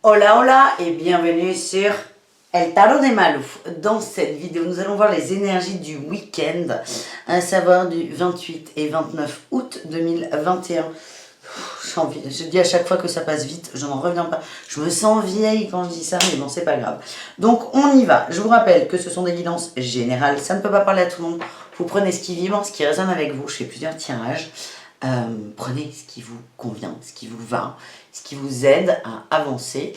Hola hola et bienvenue sur El Tarot de Malou. Dans cette vidéo, nous allons voir les énergies du week-end, à savoir du 28 et 29 août 2021. Je dis à chaque fois que ça passe vite, je n'en reviens pas. Je me sens vieille quand je dis ça, mais bon, c'est pas grave. Donc, on y va. Je vous rappelle que ce sont des guidances générales. Ça ne peut pas parler à tout le monde. Vous prenez ce qui vibre, ce qui résonne avec vous. Je fais plusieurs tirages. Prenez ce qui vous convient, ce qui vous va, ce qui vous aide à avancer.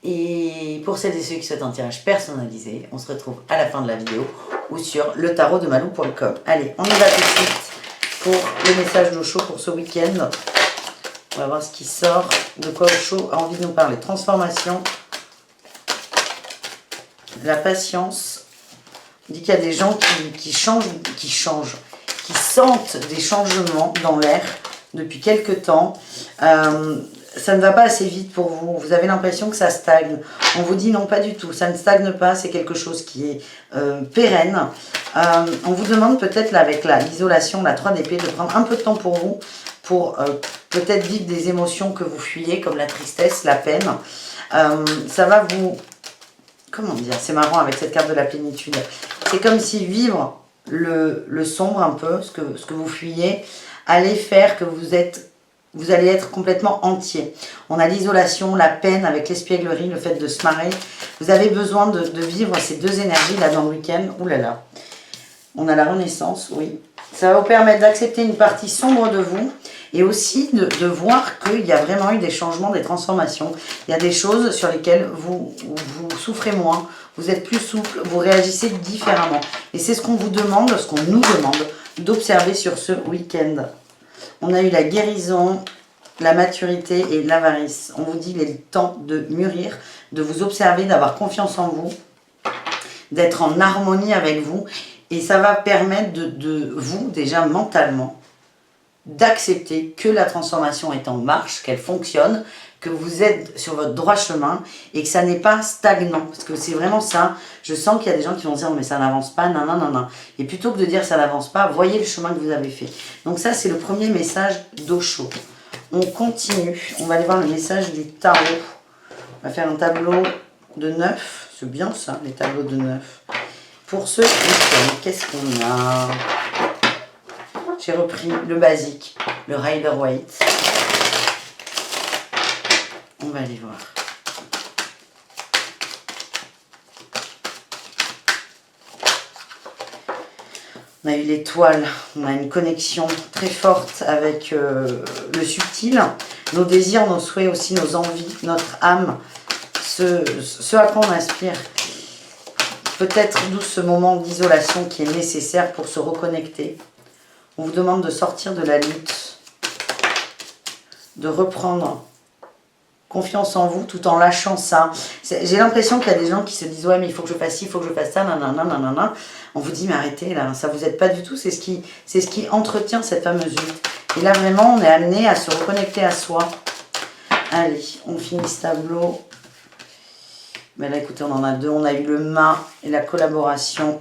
Et pour celles et ceux qui souhaitent un tirage personnalisé, on se retrouve à la fin de la vidéo ou sur letarotdemalou.com. Allez, on y va tout de suite pour le message d'Osho pour ce week-end. On va voir ce qui sort, de quoi Osho a envie de nous parler. Transformation, la patience. On dit qu'il y a des gens qui sentent des changements dans l'air depuis quelque temps. Ça ne va pas assez vite pour vous. Vous avez l'impression que ça stagne. On vous dit non, pas du tout. Ça ne stagne pas. C'est quelque chose qui est pérenne. On vous demande peut-être là, avec l'isolation, la 3 d'épée, de prendre un peu de temps pour vous, pour peut-être vivre des émotions que vous fuyez, comme la tristesse, la peine. Ça va vous... Comment dire? C'est marrant avec cette carte de la plénitude. C'est comme si vivre le sombre un peu, ce que vous fuyez, allait faire que vous allez être complètement entier. On a l'isolation, la peine avec l'espièglerie, le fait de se marrer. Vous avez besoin de vivre ces deux énergies là dans le week-end. Ouh là là. On a la renaissance, oui. Ça va vous permettre d'accepter une partie sombre de vous et aussi de voir qu'il y a vraiment eu des changements, des transformations. Il y a des choses sur lesquelles vous souffrez moins, vous êtes plus souple, vous réagissez différemment. Et c'est ce qu'on vous demande, ce qu'on nous demande d'observer sur ce week-end. On a eu la guérison, la maturité et l'avarice. On vous dit qu'il est le temps de mûrir, de vous observer, d'avoir confiance en vous, d'être en harmonie avec vous. Et ça va permettre de vous, déjà mentalement, d'accepter que la transformation est en marche, qu'elle fonctionne, que vous êtes sur votre droit chemin et que ça n'est pas stagnant. Parce que c'est vraiment ça. Je sens qu'il y a des gens qui vont dire « mais ça n'avance pas, non, non, non, non ». Et plutôt que de dire « ça n'avance pas », voyez le chemin que vous avez fait. Donc ça, c'est le premier message d'Osho. On continue. On va aller voir le message du tarot. On va faire un tableau de 9. C'est bien ça, les tableaux de 9. Pour ce week-end, qu'est-ce qu'on a? J'ai repris le basique, le Rider-Waite. On va aller voir. On a eu l'étoile, on a une connexion très forte avec le subtil, nos désirs, nos souhaits aussi, nos envies, notre âme, ce à quoi on aspire. Peut-être d'où ce moment d'isolation qui est nécessaire pour se reconnecter. On vous demande de sortir de la lutte, de reprendre confiance en vous tout en lâchant ça. J'ai l'impression qu'il y a des gens qui se disent « ouais mais il faut que je fasse ci, il faut que je fasse ça, nanana, nanana ». On vous dit « mais arrêtez là, ça vous aide pas du tout ». C'est ce qui entretient cette fameuse lutte. Et là vraiment on est amené à se reconnecter à soi. Allez, on finit ce tableau. Mais là, écoutez, on en a deux. On a eu le mât et la collaboration.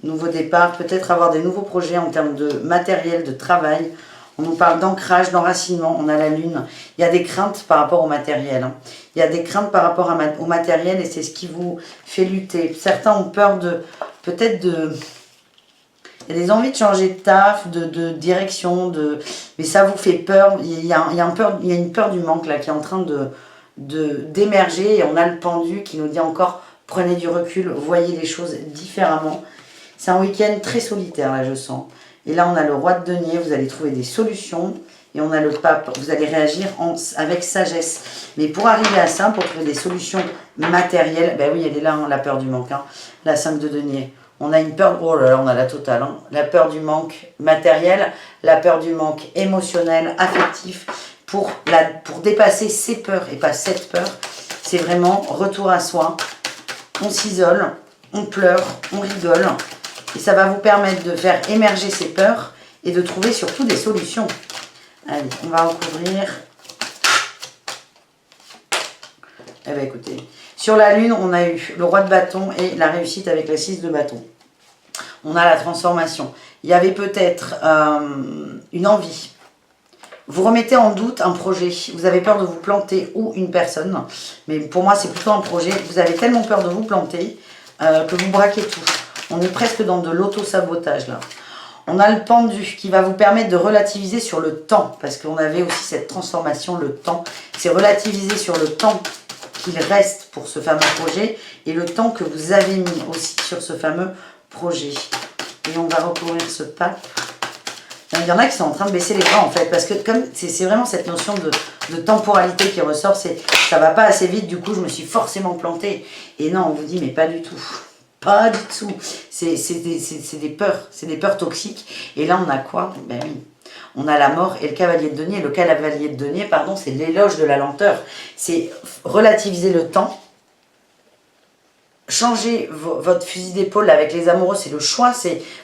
Nouveau départ. Peut-être avoir des nouveaux projets en termes de matériel, de travail. On nous parle d'ancrage, d'enracinement. On a la lune. Il y a des craintes par rapport au matériel. Il y a des craintes par rapport au matériel et c'est ce qui vous fait lutter. Certains ont peur peut-être de... Il y a des envies de changer de taf, de direction, mais ça vous fait peur. Il y a une peur du manque là qui est en train d'émerger et on a le pendu qui nous dit encore prenez du recul, voyez les choses différemment. C'est un week-end très solitaire là je sens. Et là on a le roi de denier, vous allez trouver des solutions et on a le pape, vous allez réagir avec sagesse. Mais pour arriver à ça, pour trouver des solutions matérielles, ben oui elle est là hein, la peur du manque, hein, la 5 de denier. On a une peur, oh là là, on a la totale, hein, la peur du manque matériel, la peur du manque émotionnel, affectif. Pour dépasser ces peurs et pas cette peur, c'est vraiment retour à soi. On s'isole, on pleure, on rigole. Et ça va vous permettre de faire émerger ces peurs et de trouver surtout des solutions. Allez, on va recouvrir. Eh bien écoutez, sur la lune, on a eu le roi de bâton et la réussite avec la 6 de bâton. On a la transformation. Il y avait peut-être une envie. vous remettez en doute un projet. Vous avez peur de vous planter ou une personne. Mais pour moi, c'est plutôt un projet. Vous avez tellement peur de vous planter que vous braquez tout. On est presque dans de l'auto-sabotage là. On a le pendu qui va vous permettre de relativiser sur le temps. Parce qu'on avait aussi cette transformation, le temps. C'est relativiser sur le temps qu'il reste pour ce fameux projet. Et le temps que vous avez mis aussi sur ce fameux projet. Et on va recouvrir ce pape. Il y en a qui sont en train de baisser les bras en fait, parce que comme c'est vraiment cette notion de temporalité qui ressort, c'est ça va pas assez vite, du coup je me suis forcément plantée. Et non, on vous dit mais pas du tout, pas du tout. C'est des peurs toxiques. Et là on a quoi? Ben oui, on a la mort et le cavalier de denier. Le cavalier de denier, pardon, c'est l'éloge de la lenteur. C'est relativiser le temps. Changer votre fusil d'épaule avec les amoureux, c'est le choix.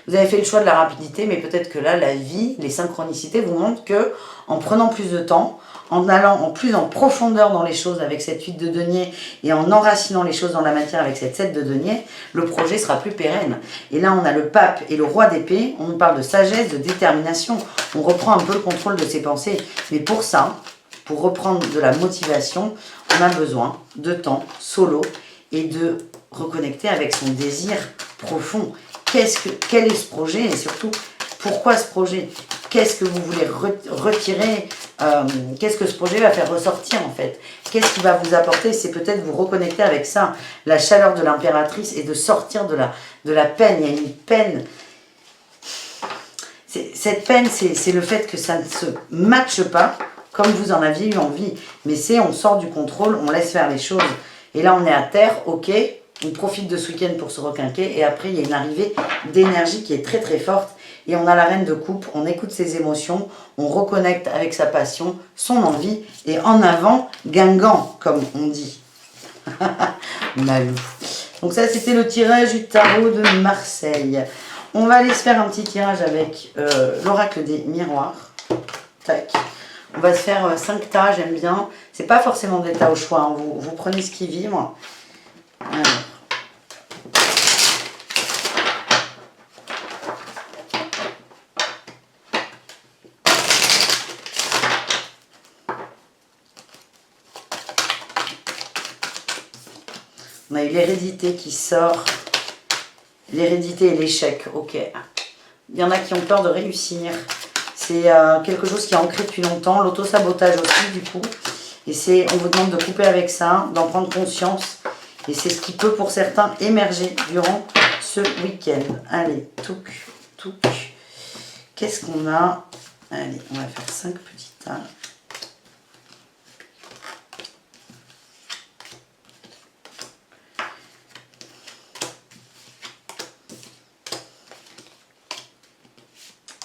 Vous avez fait le choix de la rapidité, mais peut-être que là, la vie, les synchronicités vous montrent que en prenant plus de temps, en allant plus en profondeur dans les choses avec cette 8 de denier et en enracinant les choses dans la matière avec cette 7 de denier, le projet sera plus pérenne. Et là, on a le pape et le roi d'épée. On nous parle de sagesse, de détermination. On reprend un peu le contrôle de ses pensées. Mais pour ça, pour reprendre de la motivation, on a besoin de temps solo et de reconnecter avec son désir profond. Quel est ce projet et surtout, pourquoi ce projet? Qu'est-ce que vous voulez retirer? Qu'est-ce que ce projet va faire ressortir en fait? Qu'est-ce qui va vous apporter? C'est peut-être vous reconnecter avec ça, la chaleur de l'impératrice et de sortir de la peine. Il y a une peine. Cette peine, c'est le fait que ça ne se matche pas comme vous en aviez eu envie. Mais on sort du contrôle, on laisse faire les choses. Et là, on est à terre, ok, on profite de ce week-end pour se requinquer. Et après, il y a une arrivée d'énergie qui est très très forte. Et on a la reine de coupe, on écoute ses émotions, on reconnecte avec sa passion, son envie. Et en avant, Guingamp, comme on dit. Malou. Donc ça, c'était le tirage du tarot de Marseille. On va aller se faire un petit tirage avec l'oracle des miroirs. Tac. On va se faire 5 tas, j'aime bien. C'est pas forcément des tas au choix, hein. Vous prenez ce qui vibre. Alors. On a eu l'hérédité qui sort. L'hérédité et l'échec, ok. Il y en a qui ont peur de réussir. C'est quelque chose qui est ancré depuis longtemps. L'auto-sabotage aussi, du coup. Et on vous demande de couper avec ça, d'en prendre conscience. Et c'est ce qui peut, pour certains, émerger durant ce week-end. Allez, touc, touc. Qu'est-ce qu'on a? Allez, on va faire 5 petits tas.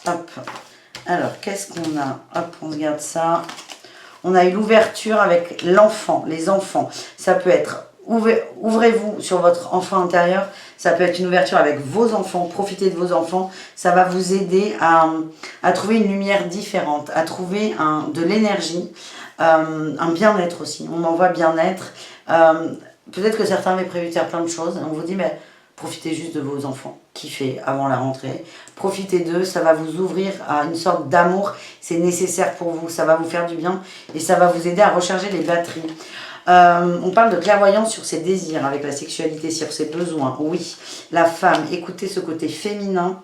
Hop. Alors, qu'est-ce qu'on a? Hop, on regarde ça. On a eu l'ouverture avec l'enfant, les enfants. Ça peut être, ouvrez-vous sur votre enfant intérieur. Ça peut être une ouverture avec vos enfants. Profitez de vos enfants. Ça va vous aider à trouver une lumière différente, à trouver de l'énergie, un bien-être aussi. On envoie bien-être. Peut-être que certains avaient prévu de faire plein de choses. On vous dit, mais profitez juste de vos enfants, kiffez avant la rentrée. Profitez d'eux, ça va vous ouvrir à une sorte d'amour. C'est nécessaire pour vous, ça va vous faire du bien et ça va vous aider à recharger les batteries. On parle de clairvoyance sur ses désirs, avec la sexualité, sur ses besoins. Oui, la femme, écoutez ce côté féminin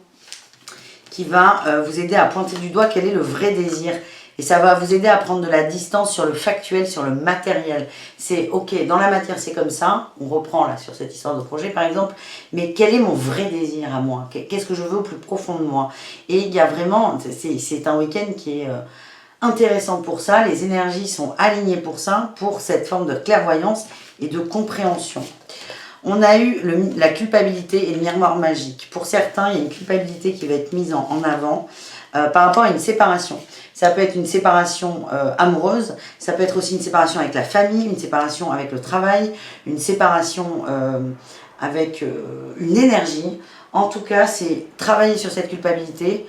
qui va vous aider à pointer du doigt quel est le vrai désir. Et ça va vous aider à prendre de la distance sur le factuel, sur le matériel. C'est ok, dans la matière c'est comme ça, on reprend là sur cette histoire de projet par exemple, mais quel est mon vrai désir à moi? Qu'est-ce que je veux au plus profond de moi? Et il y a vraiment, c'est un week-end qui est intéressant pour ça, les énergies sont alignées pour ça, pour cette forme de clairvoyance et de compréhension. On a eu la culpabilité et le miroir magique. Pour certains, il y a une culpabilité qui va être mise en avant par rapport à une séparation. Ça peut être une séparation amoureuse, ça peut être aussi une séparation avec la famille, une séparation avec le travail, une séparation avec une énergie. En tout cas, c'est travailler sur cette culpabilité,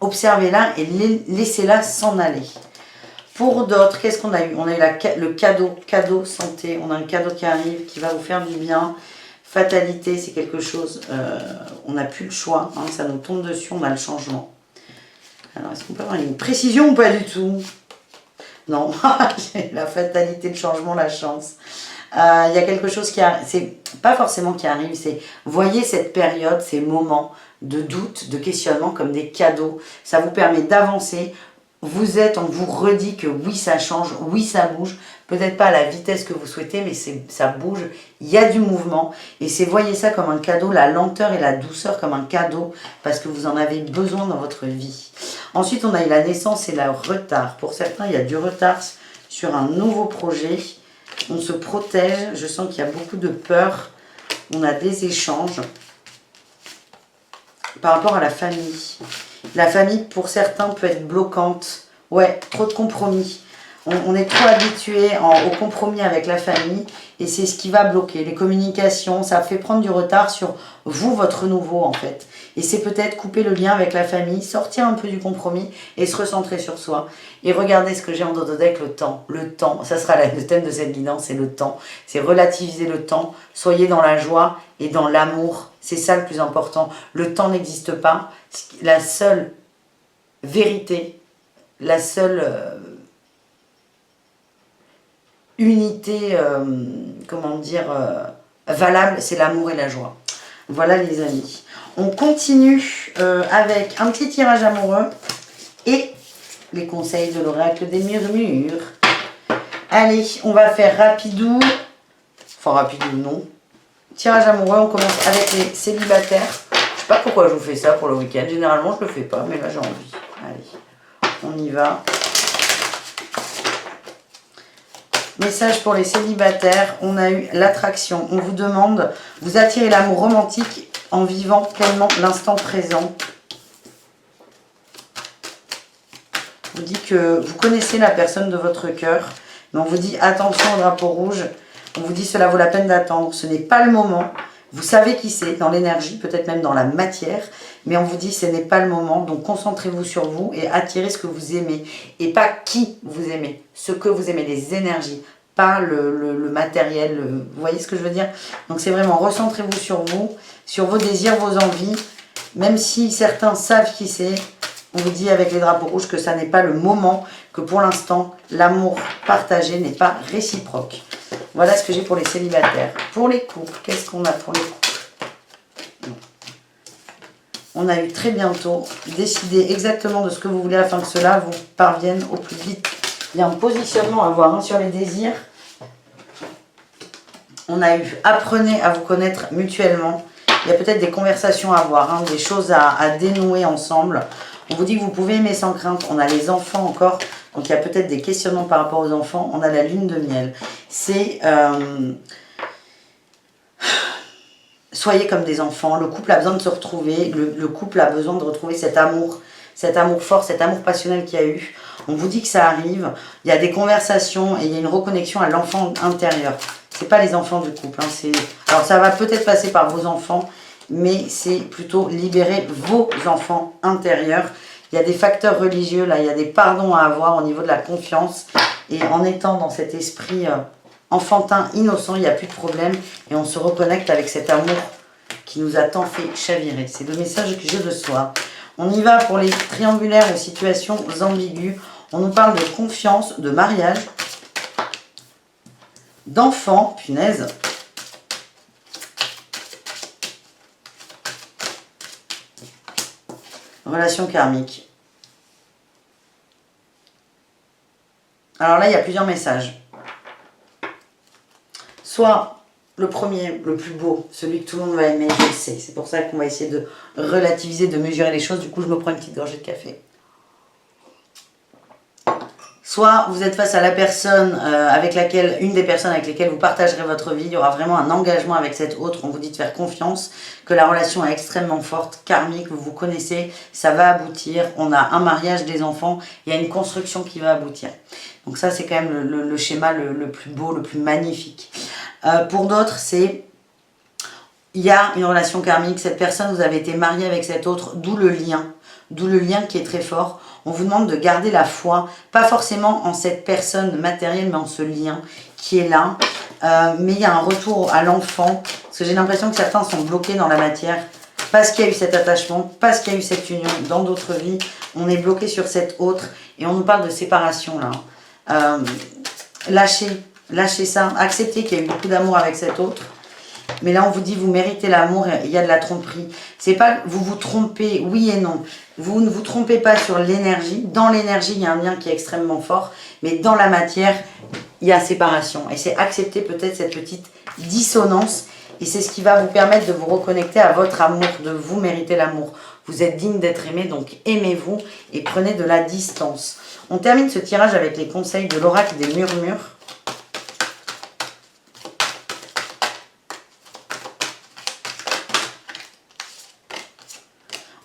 observez-la et laissez-la s'en aller. Pour d'autres, qu'est-ce qu'on a eu? On a eu le cadeau santé, on a un cadeau qui arrive, qui va vous faire du bien. Fatalité, c'est quelque chose, on n'a plus le choix, hein, ça nous tombe dessus, on a le changement. Alors, est-ce qu'on peut avoir une précision ou pas du tout? Non, j'ai la fatalité, le changement, la chance. Il y a quelque chose qui arrive, c'est pas forcément qui arrive, c'est voyez cette période, ces moments de doute, de questionnement comme des cadeaux. Ça vous permet d'avancer. On vous redit que oui, ça change, oui, ça bouge. Peut-être pas à la vitesse que vous souhaitez, mais ça bouge. Il y a du mouvement. Et voyez ça comme un cadeau, la lenteur et la douceur comme un cadeau, parce que vous en avez besoin dans votre vie. Ensuite, on a eu la naissance et le retard. Pour certains, il y a du retard sur un nouveau projet. On se protège. Je sens qu'il y a beaucoup de peur. On a des échanges par rapport à la famille. La famille, pour certains, peut être bloquante. Ouais, trop de compromis. On est trop habitué au compromis avec la famille et c'est ce qui va bloquer. Les communications, ça fait prendre du retard sur vous, votre nouveau en fait. Et c'est peut-être couper le lien avec la famille, sortir un peu du compromis et se recentrer sur soi. Et regardez ce que j'ai en dodo deck, le temps. Le temps, ça sera le thème de cette guidance, c'est le temps. C'est relativiser le temps. Soyez dans la joie et dans l'amour. C'est ça le plus important. Le temps n'existe pas. La seule vérité, la seule unité, comment dire, valable, c'est l'amour et la joie. Voilà les amis. On continue avec un petit tirage amoureux et les conseils de l'oracle des murmures. Allez, on va faire rapidou. Enfin rapidou non. Tirage amoureux, on commence avec les célibataires. Je sais pas pourquoi je vous fais ça pour le week-end. Généralement je le fais pas, mais là j'ai envie. Allez, on y va. Message pour les célibataires, on a eu l'attraction. On vous demande, vous attirez l'amour romantique en vivant pleinement l'instant présent. On vous dit que vous connaissez la personne de votre cœur, mais on vous dit attention au drapeau rouge. On vous dit cela vaut la peine d'attendre, ce n'est pas le moment. Vous savez qui c'est, dans l'énergie, peut-être même dans la matière, mais on vous dit ce n'est pas le moment, donc concentrez-vous sur vous et attirez ce que vous aimez. Et pas qui vous aimez, ce que vous aimez, les énergies, pas le matériel, vous voyez ce que je veux dire? Donc c'est vraiment recentrez-vous sur vos désirs, vos envies, même si certains savent qui c'est, on vous dit avec les drapeaux rouges que ça n'est pas le moment, que pour l'instant, l'amour partagé n'est pas réciproque. Voilà ce que j'ai pour les célibataires. Pour les couples, qu'est-ce qu'on a pour les couples? On a eu très bientôt. Décidez exactement de ce que vous voulez afin que cela vous parvienne au plus vite. Il y a un positionnement à voir sur les désirs. On a eu apprenez à vous connaître mutuellement. Il y a peut-être des conversations à avoir, des choses à dénouer ensemble. On vous dit que vous pouvez aimer sans crainte. On a les enfants encore. Donc, il y a peut-être des questionnements par rapport aux enfants. On a la lune de miel. C'est... soyez comme des enfants. Le couple a besoin de se retrouver. Le couple a besoin de retrouver cet amour fort, cet amour passionnel qu'il y a eu. On vous dit que ça arrive. Il y a des conversations et il y a une reconnexion à l'enfant intérieur. Ce n'est pas les enfants du couple. Alors, ça va peut-être passer par vos enfants, mais c'est plutôt libérer vos enfants intérieurs. Il y a des facteurs religieux, là, il y a des pardons à avoir au niveau de la confiance. Et en étant dans cet esprit enfantin, innocent, il n'y a plus de problème. Et on se reconnecte avec cet amour qui nous a tant fait chavirer. C'est le message que je reçois. On y va pour les triangulaires aux situations ambiguës. On nous parle de confiance, de mariage, d'enfants, punaise. Relation karmique. Alors là, il y a plusieurs messages. Soit le premier, le plus beau, celui que tout le monde va aimer, je le sais. C'est pour ça qu'on va essayer de relativiser, de mesurer les choses. Du coup, je me prends une petite gorgée de café. Soit vous êtes face à la personne une des personnes avec lesquelles vous partagerez votre vie. Il y aura vraiment un engagement avec cette autre. On vous dit de faire confiance, que la relation est extrêmement forte, karmique, vous vous connaissez, ça va aboutir. On a un mariage, des enfants, il y a une construction qui va aboutir. Donc ça, c'est quand même le schéma le plus beau, le plus magnifique. Pour d'autres, il y a une relation karmique. Cette personne, vous avez été marié avec cette autre, d'où le lien qui est très fort. On vous demande de garder la foi, pas forcément en cette personne matérielle, mais en ce lien qui est là. Mais il y a un retour à l'enfant, parce que j'ai l'impression que certains sont bloqués dans la matière. parce qu'il y a eu cet attachement, parce qu'il y a eu cette union dans d'autres vies. On est bloqué sur cette autre et on nous parle de séparation là. Lâchez ça, acceptez qu'il y a eu beaucoup d'amour avec cet autre. Mais là, on vous dit, vous méritez l'amour, il y a de la tromperie. C'est pas, vous vous trompez, oui et non. Vous ne vous trompez pas sur l'énergie. Dans l'énergie, il y a un lien qui est extrêmement fort. Mais dans la matière, il y a séparation. Et c'est accepter peut-être cette petite dissonance. Et c'est ce qui va vous permettre de vous reconnecter à votre amour, de vous mériter l'amour. Vous êtes digne d'être aimé, donc aimez-vous et prenez de la distance. On termine ce tirage avec les conseils de l'oracle des murmures.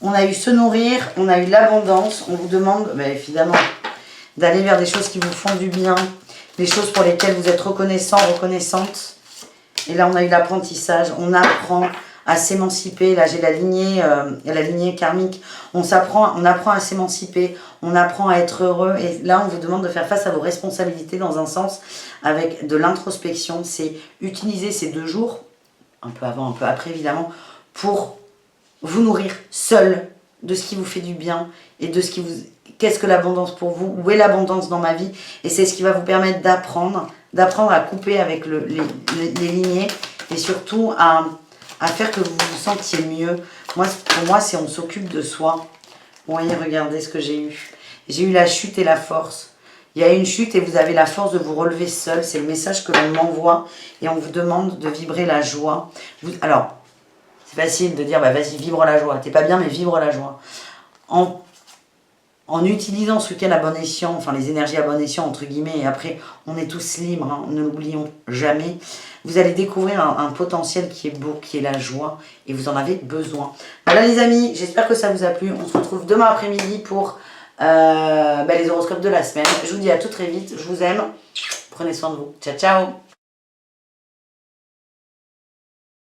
On a eu se nourrir, on a eu l'abondance. On vous demande, évidemment, d'aller vers des choses qui vous font du bien, des choses pour lesquelles vous êtes reconnaissant, reconnaissante. Et là, on a eu l'apprentissage. On apprend à s'émanciper. Là, j'ai la lignée karmique. On apprend à s'émanciper. On apprend à être heureux. Et là, on vous demande de faire face à vos responsabilités dans un sens avec de l'introspection. C'est utiliser ces 2 jours, un peu avant, un peu après, évidemment, pour vous nourrir seul de ce qui vous fait du bien et de ce qui vous... Qu'est-ce que l'abondance pour vous? Où est l'abondance dans ma vie? Et c'est ce qui va vous permettre d'apprendre à couper avec les lignées et surtout à faire que vous vous sentiez mieux. Pour moi, c'est on s'occupe de soi. Vous voyez, regardez ce que j'ai eu. J'ai eu la chute et la force. Il y a une chute et vous avez la force de vous relever seul. C'est le message que l'on m'envoie et on vous demande de vibrer la joie. Alors, c'est facile de dire, vas-y, vibre la joie. T'es pas bien, mais vibre la joie. En utilisant ce week-end à bon escient, enfin les énergies à bon escient, entre guillemets, et après, on est tous libres, hein, ne l'oublions jamais. Vous allez découvrir un potentiel qui est beau, qui est la joie, et vous en avez besoin. Voilà les amis, j'espère que ça vous a plu. On se retrouve demain après-midi pour les horoscopes de la semaine. Je vous dis à tout très vite, je vous aime. Prenez soin de vous. Ciao, ciao.